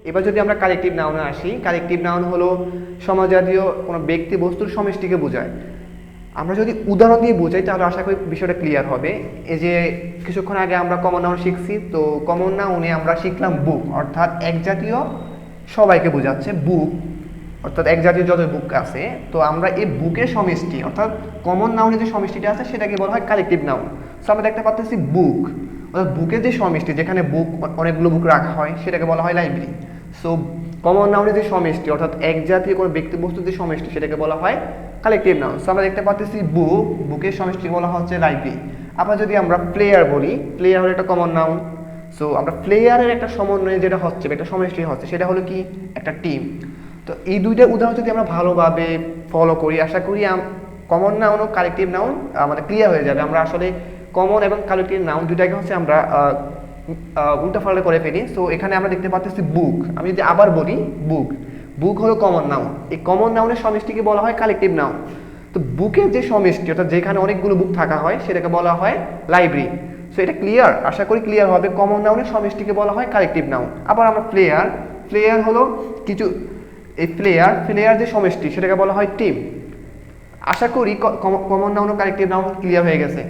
এবার যদি আমরা কালেকটিভ নাউনে আসি, কালেকটিভ নাউন হলো সমাজজাতীয় কোনো ব্যক্তি বস্তুর সমষ্টিকে বোঝায়। আমরা যদি উদাহরণ দিয়ে বোঝাই তাহলে আশা করি বিষয়টা ক্লিয়ার হবে। এই যে কিছুক্ষণ আগে আমরা কমন নাউন শিখছি, তো কমন নাউনে আমরা শিখলাম বুক, অর্থাৎ এক জাতীয় সবাইকে বোঝাচ্ছে বুক, অর্থাৎ এক জাতীয় যত বুক আছে। তো আমরা এই বুকের সমষ্টি অর্থাৎ কমন নাউনের যে সমষ্টিটা আছে সেটাকে বলা হয় কালেকটিভ নাউন। সো আমরা দেখতে পাচ্ছি বুক, অর্থাৎ বুকের যে সমষ্টি, যেখানে বুক অনেকগুলো বুক রাখা হয় সেটাকে বলা হয় লাইব্রেরি। সো কমন নাউনের যে সমষ্টি অর্থাৎ এক জাতীয় কোনো ব্যক্তি বস্তুর যে সমষ্টি সেটাকে বলা হয় কালেকটিভ নাউন। সো আমরা দেখতে পাচ্ছি বুক, বুকের সমষ্টি বলা হচ্ছে লাইব্রেরি। আবার যদি আমরা প্লেয়ার বলি, প্লেয়ার হলো একটা কমন নাউন। সো আমরা প্লেয়ারের একটা সমন্বয়ে যেটা হচ্ছে, একটা সমষ্টি হচ্ছে, সেটা হলো কি একটা টিম। তো এই দুইটা উদাহরণ যদি আমরা ভালোভাবে ফলো করি, আশা করি কমন নাউন ও কালেকটিভ নাউন আমাদের ক্লিয়ার হয়ে যাবে। আমরা আসলে কমন এবং কালেকটিভ নাউন দুইটাকে হচ্ছে আমরা উল্টাপাল্টা করে ফেলি। সো এখানে আমরা দেখতে পাচ্ছি বুক, আমি যদি আবার বলি বুক, বুক হলো কমন নাউন, এই কমন নাউনের সমষ্টিকে বলা হয় কালেকটিভ নাউন। তো বুকের যে সমষ্টি অর্থাৎ যেখানে অনেকগুলো বুক থাকা হয় সেটাকে বলা হয় লাইব্রেরি। সো এটা ক্লিয়ার, আশা করি ক্লিয়ার হবে। কমন নাউনের সমষ্টিকে বলা হয় কালেকটিভ নাউন। আবার আমরা প্লেয়ার, প্লেয়ার হলো কিছু, এই প্লেয়ার যে সমষ্টি সেটাকে বলা হয় টিম। আশা করি কমন নাউন ও কালেকটিভ নাউন ক্লিয়ার হয়ে গেছে।